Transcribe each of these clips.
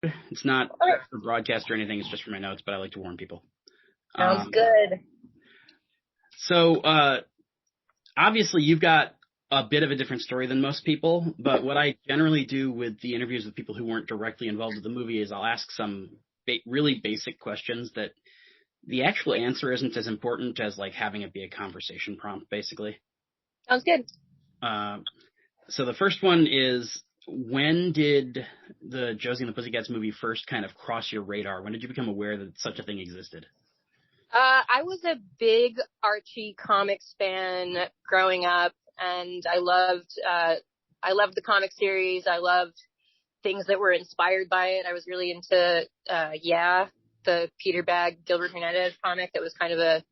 It's not All right. for broadcast or anything. It's just for my notes, but I like to warn people. Sounds Um, good. so obviously you've got a bit of a different story than most people, but what I generally do with the interviews with people who weren't directly involved with the movie is I'll ask some really basic questions that the actual answer isn't as important as like having it be a conversation prompt, basically. Sounds good. So the first one is, when did the Josie and the Pussycats movie first kind of cross your radar? When did you become aware that such a thing existed? I was a big Archie comics fan growing up, and I loved the comic series. I loved things that were inspired by it. I was really into, the Peter Bag, Gilbert Hernandez comic that was kind of a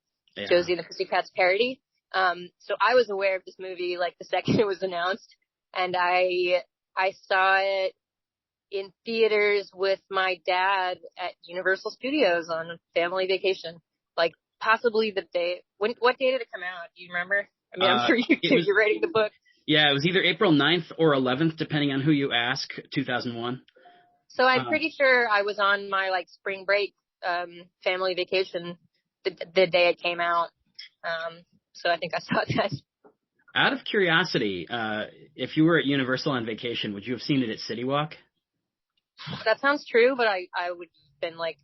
Josie and the Pussycats parody. So I was aware of this movie like the second it was announced, and I saw it in theaters with my dad at Universal Studios on a family vacation. Like possibly the day, what day did it come out? Do you remember? I mean, I'm sure you're writing the book. Yeah, it was either April 9th or 11th, depending on who you ask, 2001. So I'm pretty sure I was on my like spring break, family vacation the day it came out. So I think I saw that. Out of curiosity, if you were at Universal on vacation, would you have seen it at City Walk? That sounds true, but I would have been like,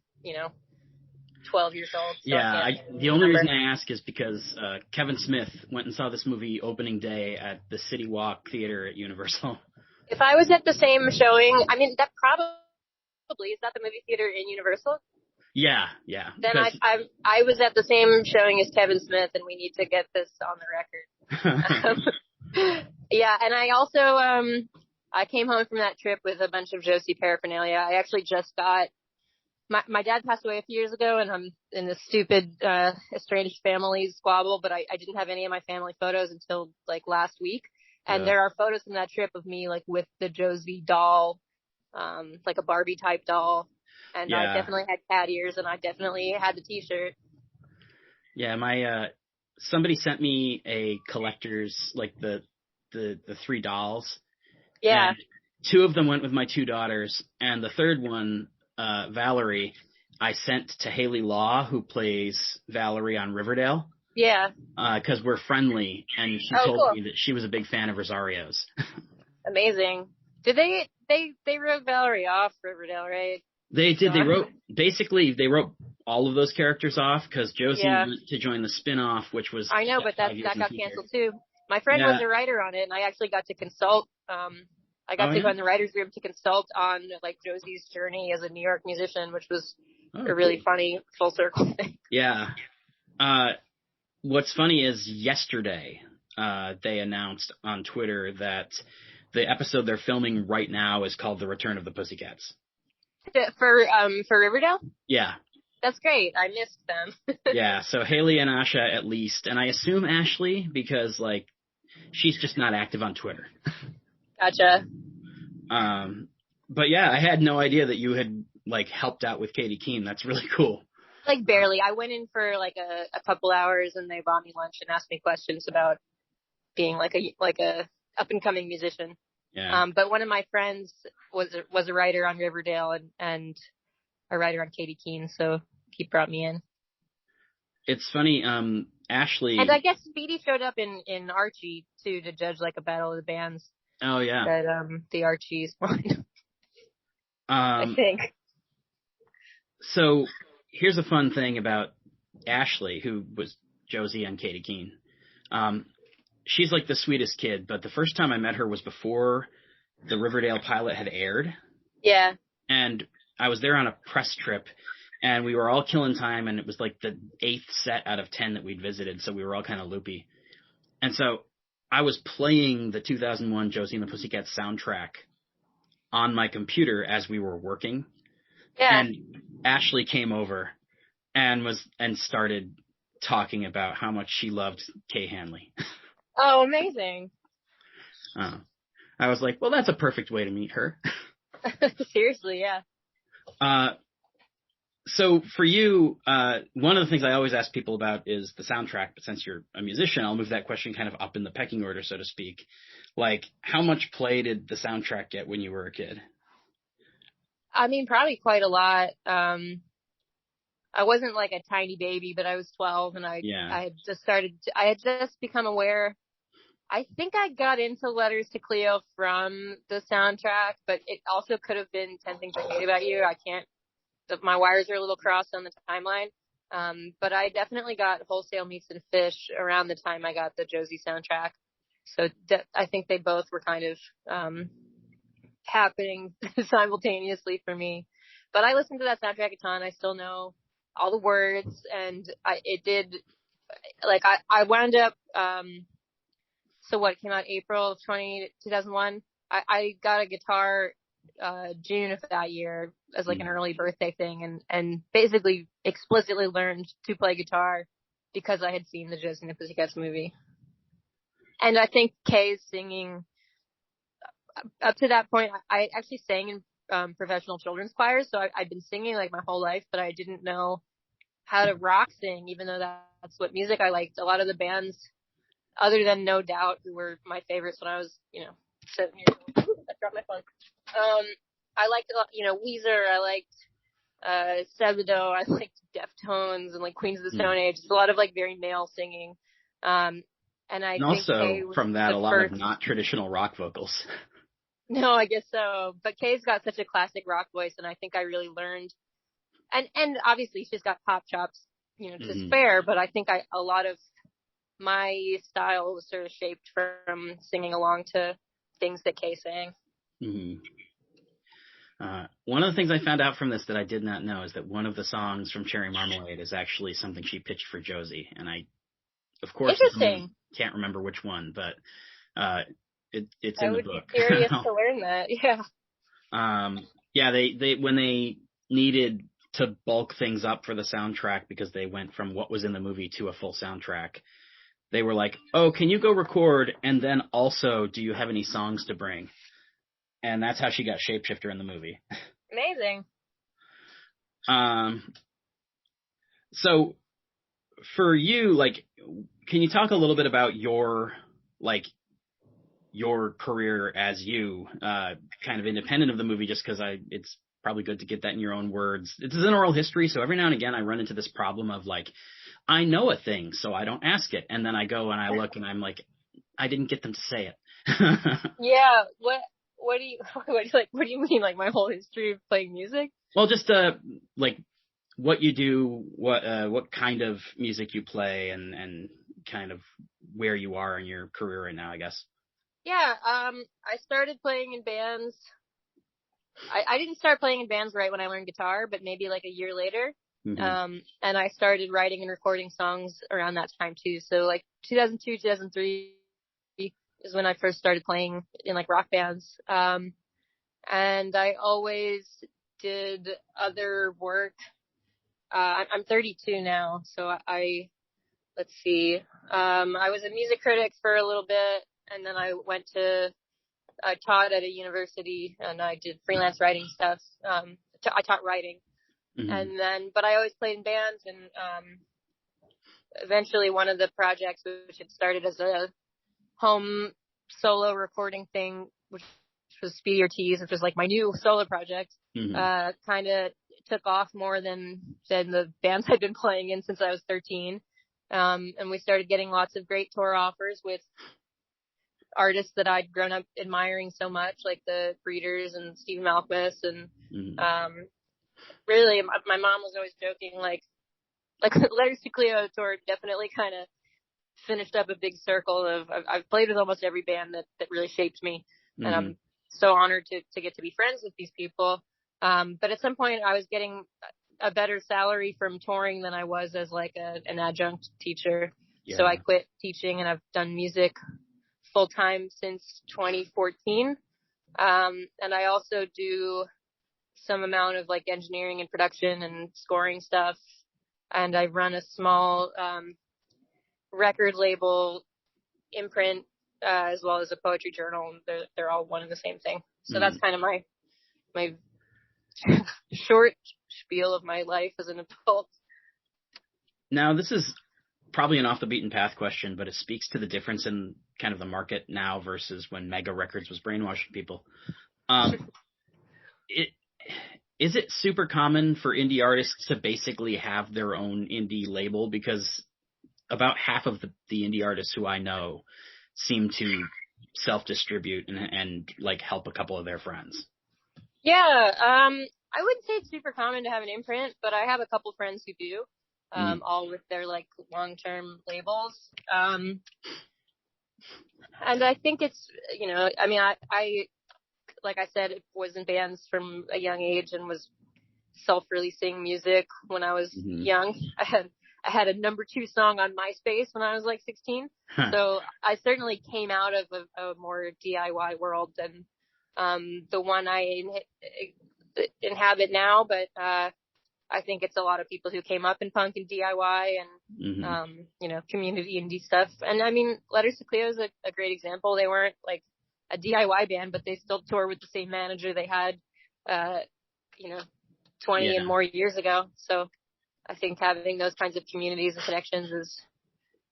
12 years old. So Yeah, the only reason I ask is because Kevin Smith went and saw this movie opening day at the City Walk Theater at Universal. If I was at the same showing, I mean, that probably is that the movie theater in Universal? Yeah. Then I was at the same showing as Kevin Smith, and we need to get this on the record. Yeah, and I also I came home from that trip with a bunch of Josie paraphernalia. I actually just got my dad passed away a few years ago, and I'm in this stupid estranged family squabble, but I didn't have any of my family photos until like last week. And there are photos from that trip of me like with the Josie doll, like a Barbie type doll. And I definitely had cat ears, and I definitely had the t-shirt. Yeah, somebody sent me a collector's, like the three dolls. Yeah. And two of them went with my two daughters, and the third one, Valerie, I sent to Haley Law, who plays Valerie on Riverdale. Yeah. Because we're friendly, and she told me that she was a big fan of Rosario's. Amazing. Did they wrote Valerie off Riverdale, right? They did. They wrote all of those characters off because Josie went to join the spin-off, which was... I know, but that got canceled too. My friend was a writer on it, and I actually got to consult. I got to go in the writer's room to consult on like Josie's journey as a New York musician, which was a really funny full circle thing. Yeah. What's funny is yesterday they announced on Twitter that the episode they're filming right now is called The Return of the Pussycats. For Riverdale? Yeah. That's great. I missed them. Yeah, so Haley and Asha at least, and I assume Ashley because like she's just not active on Twitter. Gotcha. But yeah, I had no idea that you had like helped out with Katie Keene. That's really cool. Like barely. I went in for like a couple hours, and they bought me lunch and asked me questions about being like a up and coming musician. Yeah. But one of my friends was a writer on Riverdale and a writer on Katie Keene, so he brought me in. It's funny, Ashley. And I guess Speedy showed up in Archie too to judge like a battle of the bands. Oh yeah. That the Archies won. I think. So here's a fun thing about Ashley, who was Josie and Katie Keene. She's like the sweetest kid, but the first time I met her was before the Riverdale pilot had aired. Yeah. And I was there on a press trip, and we were all killing time, and it was like the 8th set out of 10 that we'd visited, so we were all kind of loopy. And so I was playing the 2001 Josie and the Pussycats soundtrack on my computer as we were working. Yeah. And Ashley came over and started talking about how much she loved Kay Hanley. Oh, amazing. I was like, well, that's a perfect way to meet her. Seriously, yeah. So for you, one of the things I always ask people about is the soundtrack, but since you're a musician, I'll move that question kind of up in the pecking order, so to speak. Like, how much play did the soundtrack get when you were a kid? I mean, probably quite a lot. I wasn't like a tiny baby, but I was 12 and Yeah. I had just become aware. I think I got into Letters to Cleo from the soundtrack, but it also could have been 10 Things I Hate About You. My wires are a little crossed on the timeline. But I definitely got Wholesale Meats and Fish around the time I got the Josie soundtrack. So I think they both were kind of, happening simultaneously for me. But I listened to that soundtrack a ton. I still know all the words, and I wound up, so what, it came out April of 2001. I got a guitar, June of that year as like an early birthday thing, and basically explicitly learned to play guitar because I had seen the Josie and the Pussycats movie. And I think Kay's singing, up to that point, I actually sang in professional children's choirs, so I'd been singing like my whole life, but I didn't know how to rock sing, even though that's what music I liked. A lot of the bands, other than No Doubt, who were my favorites when I was, 7 years old. I dropped my phone. I liked a lot, Weezer. I liked Sebadoh. I liked Deftones and like Queens of the Stone Age. It's a lot of like very male singing. And think also Kay was from that, a lot first... of not traditional rock vocals. No, I guess so. But Kay's got such a classic rock voice, and I think I really learned. And obviously she's got pop chops, to spare. But I think a lot of my style was sort of shaped from singing along to things that Kay sang. Mm-hmm. One of the things I found out from this that I did not know is that one of the songs from Cherry Marmalade is actually something she pitched for Josie, and I, of course, can't remember which one, but it's in the book. I would be curious to learn that. Yeah. Yeah, they when they needed to bulk things up for the soundtrack because they went from what was in the movie to a full soundtrack, they were like, "Oh, can you go record? And then also, do you have any songs to bring?" And that's how she got Shapeshifter in the movie. Amazing. So for you, like, can you talk a little bit about your career as you, kind of independent of the movie, just because it's probably good to get that in your own words. This is an oral history, so every now and again I run into this problem of like, I know a thing, so I don't ask it. And then I go and I look and I'm like, I didn't get them to say it. Yeah. What do you mean? Like my whole history of playing music? Well, just, like what you do, what kind of music you play and kind of where you are in your career right now, I guess. Yeah. I started playing in bands. I didn't start playing in bands right when I learned guitar, but maybe like a year later. Mm-hmm. And I started writing and recording songs around that time too. So like 2002, 2003 is when I first started playing in like rock bands. And I always did other work. I'm 32 now, so let's see. I was a music critic for a little bit, and then I taught at a university and I did freelance writing stuff. I taught writing. Mm-hmm. But I always played in bands, and eventually one of the projects, which had started as a home solo recording thing, which was Speedy Ortiz, which was like my new solo project, mm-hmm. Kind of took off more than the bands I'd been playing in since I was 13. And we started getting lots of great tour offers with artists that I'd grown up admiring so much, like the Breeders and Steve Malkmus. And really, my mom was always joking, like Letters to Cleo tour definitely kind of finished up a big circle of I've played with almost every band that really shaped me. Mm-hmm. And I'm so honored to get to be friends with these people. But at some point I was getting a better salary from touring than I was as like an adjunct teacher. Yeah. So I quit teaching, and I've done music full time since 2014. And I also do some amount of like engineering and production and scoring stuff. And I run a small, record label, imprint, as well as a poetry journal. They're all one and the same thing. So that's kind of my short spiel of my life as an adult. Now, this is probably an off the beaten path question, but it speaks to the difference in kind of the market now versus when Mega Records was brainwashing people. is it super common for indie artists to basically have their own indie label? Because about half of the indie artists who I know seem to self-distribute and like help a couple of their friends. Yeah, I wouldn't say it's super common to have an imprint, but I have a couple friends who do, all with their like long-term labels. And I think it's, I mean, I like I said, was in bands from a young age and was self-releasing music when I was young. I had a number 2 song on MySpace when I was like 16. Huh. So I certainly came out of a more DIY world than the one I inhabit now. But I think it's a lot of people who came up in punk and DIY and, community indie stuff. And I mean, Letters to Cleo is a great example. They weren't like a DIY band, but they still tour with the same manager they had, 20 and more years ago. So I think having those kinds of communities and connections is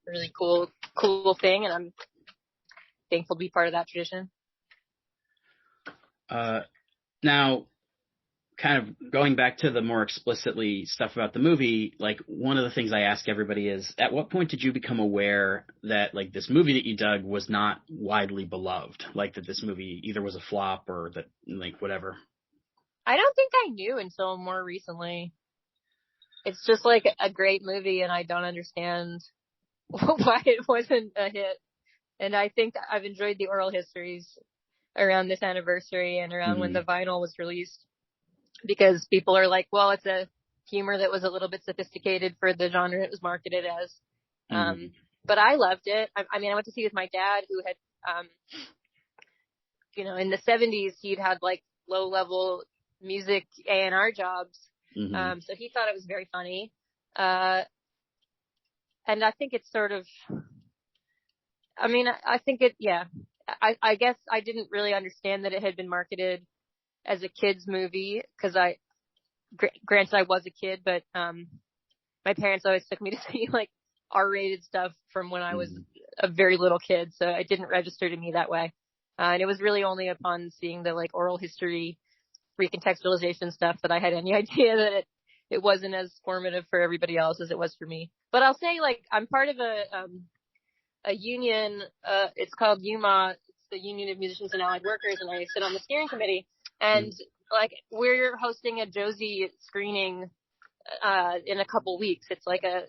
a really cool thing. And I'm thankful to be part of that tradition. Now, kind of going back to the more explicitly stuff about the movie, like one of the things I ask everybody is, at what point did you become aware that like this movie that you dug was not widely beloved? Like that this movie either was a flop or that like whatever. I don't think I knew until more recently. It's just like a great movie and I don't understand why it wasn't a hit. And I think I've enjoyed the oral histories around this anniversary and around when the vinyl was released, because people are like, well, it's a humor that was a little bit sophisticated for the genre it was marketed as. But I loved it. I mean, I went to see it with my dad, who had, in the 70s, he'd had like low level music A&R jobs. So he thought it was very funny. And I think it's sort of, I mean, I think it, yeah, I guess I didn't really understand that it had been marketed as a kid's movie, because granted I was a kid, but my parents always took me to see like R-rated stuff from when I was a very little kid, so it didn't register to me that way. And it was really only upon seeing the like oral history recontextualization stuff that I had any idea that it wasn't as formative for everybody else as it was for me. But I'll say, like, I'm part of a union, it's called UMA, it's the Union of Musicians and Allied Workers, and I sit on the steering committee. And like, we're hosting a Josie screening in a couple weeks. It's like a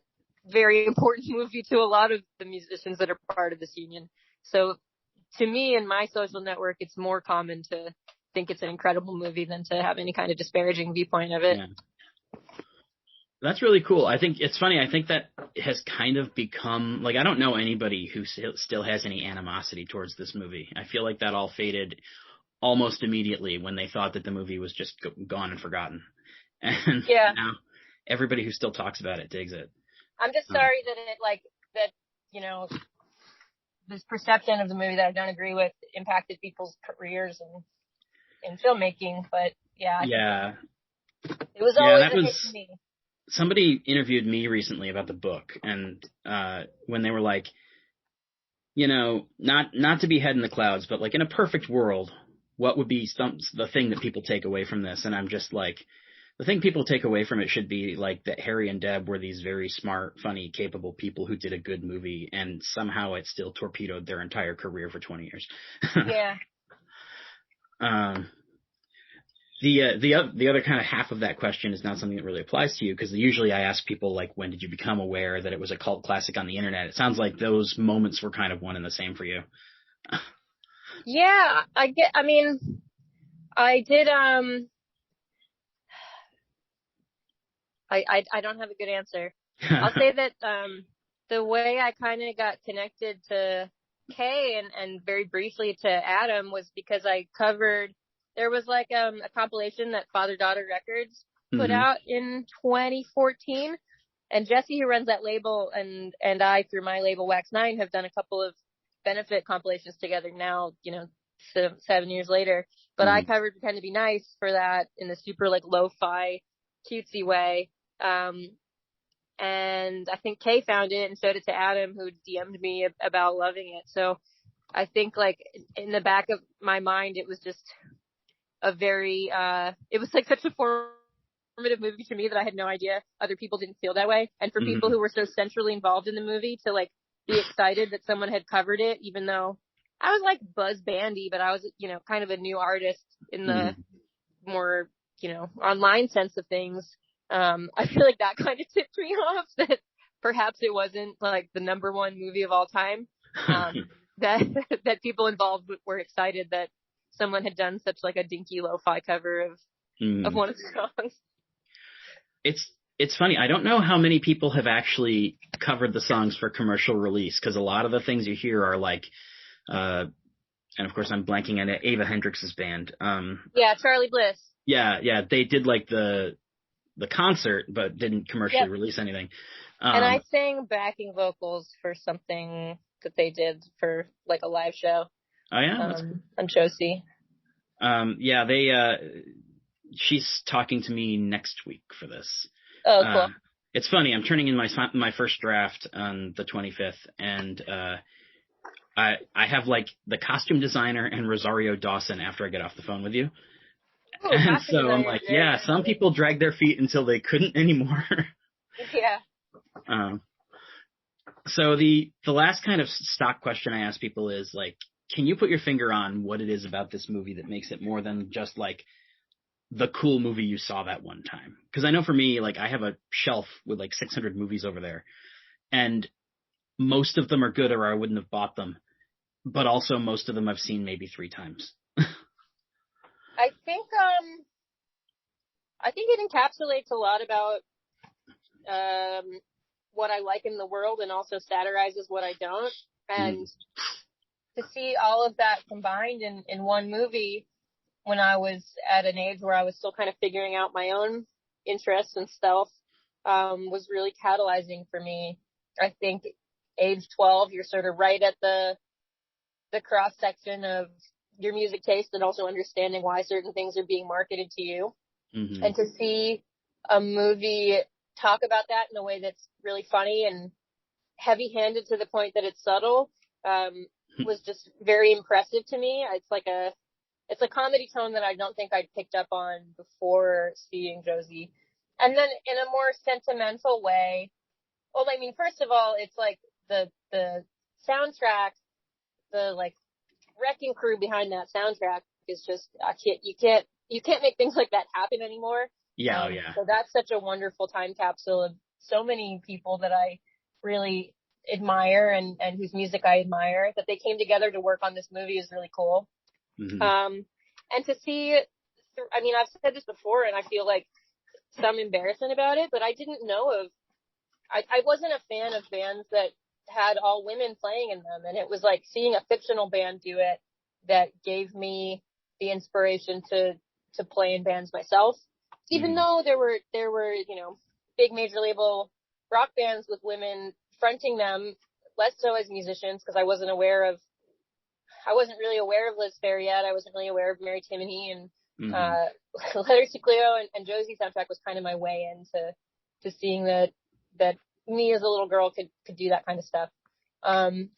very important movie to a lot of the musicians that are part of this union. So to me, in my social network, it's more common to think it's an incredible movie than to have any kind of disparaging viewpoint of it. Yeah. That's really cool. I think it's funny. I think that has kind of become, like, I don't know anybody who still has any animosity towards this movie. I feel like that all faded almost immediately when they thought that the movie was just gone and forgotten. And now everybody who still talks about it digs it. I'm just sorry that this perception of the movie that I don't agree with impacted people's careers in filmmaking. But it was always a hit to me. Somebody interviewed me recently about the book, and when they were like, not to be head in the clouds, but like in a perfect world, what would be the thing that people take away from this? And I'm just like, the thing people take away from it should be like that Harry and Deb were these very smart, funny, capable people who did a good movie, and somehow it still torpedoed their entire career for 20 years. Yeah. The other kind of half of that question is not something that really applies to you, because usually I ask people, like, when did you become aware that it was a cult classic on the internet? It sounds like those moments were kind of one and the same for you. Yeah, I did, I don't have a good answer. I'll say that, the way I kind of got connected to Kay and very briefly to Adam was because there was like, a compilation that Father Daughter Records put out in 2014. And Jesse, who runs that label, and I, through my label Wax 9, have done a couple of benefit compilations together now, 7 years later. But I covered Pretend to Be Nice for that in the super like lo-fi cutesy way. And I think Kay found it and showed it to Adam, who DM'd me about loving it. So I think, like, in the back of my mind, it was just very, it was like such a formative movie to me that I had no idea other people didn't feel that way. And for people who were so centrally involved in the movie to like be excited that someone had covered it, even though I was like buzz bandy, but I was, kind of a new artist in the more, online sense of things. I feel like that kind of tipped me off that perhaps it wasn't like the number one movie of all time. That people involved were excited that someone had done such like a dinky lo-fi cover of one of the songs. It's funny. I don't know how many people have actually covered the songs for commercial release, because a lot of the things you hear are like, and of course I'm blanking on Ava Hendrix's band. Yeah, Charlie Bliss. Yeah, they did like the concert, but didn't commercially release anything. And I sang backing vocals for something that they did for like a live show. Oh yeah, on Josie. She's talking to me next week for this. Oh, cool. It's funny. I'm turning in my first draft on the 25th, and I have like the costume designer and Rosario Dawson after I get off the phone with you. Ooh, and so I'm like, yeah, some people drag their feet until they couldn't anymore. Yeah. So the last kind of stock question I ask people is like, can you put your finger on what it is about this movie that makes it more than just like the cool movie you saw that one time? Because I know for me, like I have a shelf with like 600 movies over there, and most of them are good or I wouldn't have bought them. But also most of them I've seen maybe 3 times. I think it encapsulates a lot about what I like in the world, and also satirizes what I don't. And to see all of that combined in one movie when I was at an age where I was still kind of figuring out my own interests and stuff, was really catalyzing for me. I think age 12, you're sort of right at the cross section of your music taste and also understanding why certain things are being marketed to you. And to see a movie talk about that in a way that's really funny and heavy-handed to the point that it's subtle, was just very impressive to me. It's a comedy tone that I don't think I'd picked up on before seeing Josie. And then in a more sentimental way, well, I mean, first of all, it's like the soundtrack, the like wrecking crew behind that soundtrack is just, you can't make things like that happen anymore. Yeah. So that's such a wonderful time capsule of so many people that I really admire and whose music I admire. That they came together to work on this movie is really cool. And to see, I mean, I've said this before and I feel like some embarrassment about it, but I didn't know I wasn't a fan of bands that had all women playing in them. And it was like seeing a fictional band do it that gave me the inspiration to play in bands myself. Even though there were, big major label rock bands with women fronting them, less so as musicians, because I wasn't really aware of Liz Phair yet. I wasn't really aware of Mary Timony, and Letters to Cleo and Josie soundtrack was kind of my way into seeing that me as a little girl could do that kind of stuff. Beyond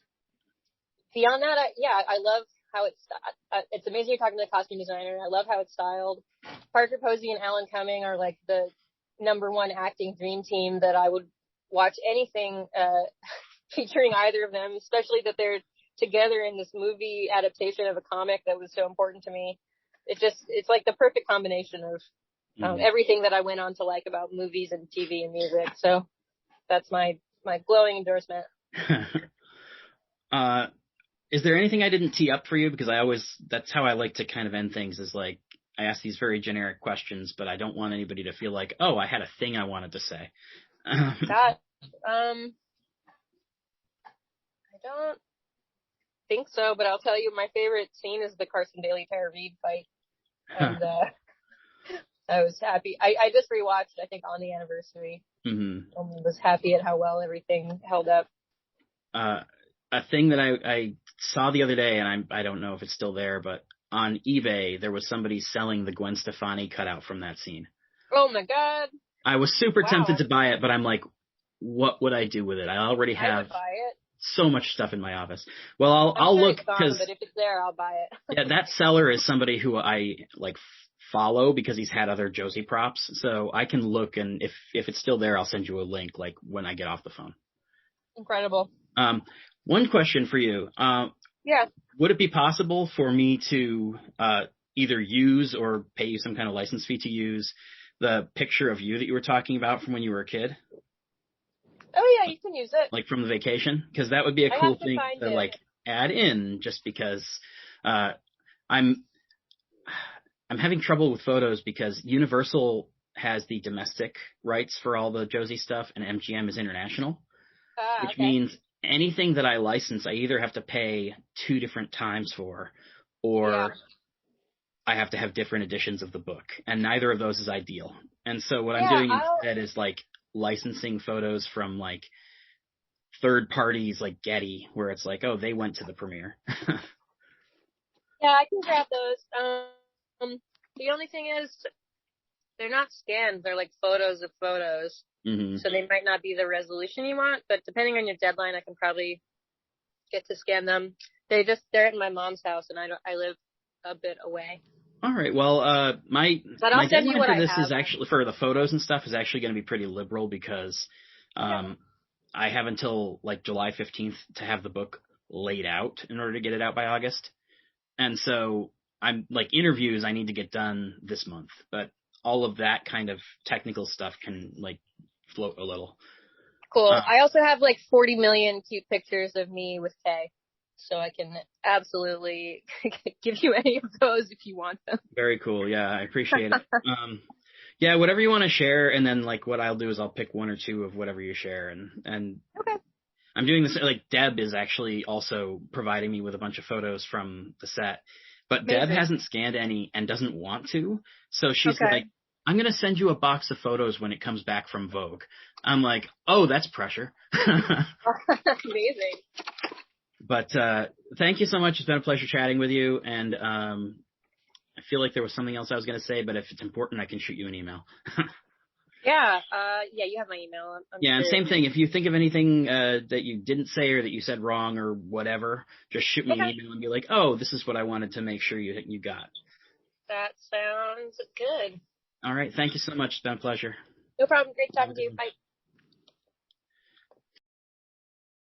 that, I love how it's amazing you're talking to the costume designer. I love how it's styled. Parker Posey and Alan Cumming are like the number one acting dream team that I would watch anything featuring either of them, especially that they're together in this movie adaptation of a comic that was so important to me. It's like the perfect combination of everything that I went on to like about movies and TV and music. So that's my glowing endorsement. Is there anything I didn't tee up for you? Because that's how I like to kind of end things, is like, I ask these very generic questions, but I don't want anybody to feel like, oh, I had a thing I wanted to say. I don't think so, but I'll tell you my favorite scene is the Carson Daly Tara Reid fight. And I was happy. I just rewatched, I think, on the anniversary. And was happy at how well everything held up. A thing that I saw the other day, and I don't know if it's still there, but on eBay, there was somebody selling the Gwen Stefani cutout from that scene. Oh my God. I was super tempted to buy it, but I'm like, what would I do with it? I already have so much stuff in my office. Well, I'll sure look it's gone, because but if it's there, I'll buy it. yeah, that seller is somebody who I like follow because he's had other Josie props, so I can look, and if it's still there, I'll send you a link like when I get off the phone. Incredible. One question for you. Yeah. Would it be possible for me to either use or pay you some kind of license fee to use the picture of you that you were talking about from when you were a kid? Oh yeah, you can use it. Like from the vacation? Because that would be a I cool have to thing find to it. like add in, just because I'm having trouble with photos because Universal has the domestic rights for all the Josie stuff and MGM is international, which Okay. means anything that I license, I either have to pay 2 different times for, or I have to have different editions of the book, and neither of those is ideal. And so what I'm doing instead is like licensing photos from like third parties like Getty, where it's like, oh, they went to the premiere. Yeah, I can grab those. The only thing is, they're not scanned. They're like photos of photos. Mm-hmm. So they might not be the resolution you want, but depending on your deadline, I can probably get to scan them. They're at my mom's house, and I live a bit away. All right. Well, my deadline for this is actually, for the photos and stuff, is actually going to be pretty liberal because I have until like July 15th to have the book laid out in order to get it out by August. And so I'm like, interviews I need to get done this month, but all of that kind of technical stuff can like float a little. Cool. I also have like 40 million cute pictures of me with Kay, so I can absolutely give you any of those if you want them. Very cool. Yeah, I appreciate it. Yeah, whatever you want to share, and then like what I'll do is I'll pick 1 or 2 of whatever you share, and okay. I'm doing this, like Deb is actually also providing me with a bunch of photos from the set, but amazing. Deb hasn't scanned any and doesn't want to, so she's like, I'm going to send you a box of photos when it comes back from Vogue. I'm like, oh, that's pressure. Amazing. But thank you so much. It's been a pleasure chatting with you, and I feel like there was something else I was going to say, but if it's important, I can shoot you an email. Yeah, you have my email. I'm yeah, sure. And same thing. If you think of anything that you didn't say or that you said wrong or whatever, just shoot me an email and be like, oh, this is what I wanted to make sure you got. That sounds good. All right. Thank you so much. It's been a pleasure. No problem. Great talking to you. Bye.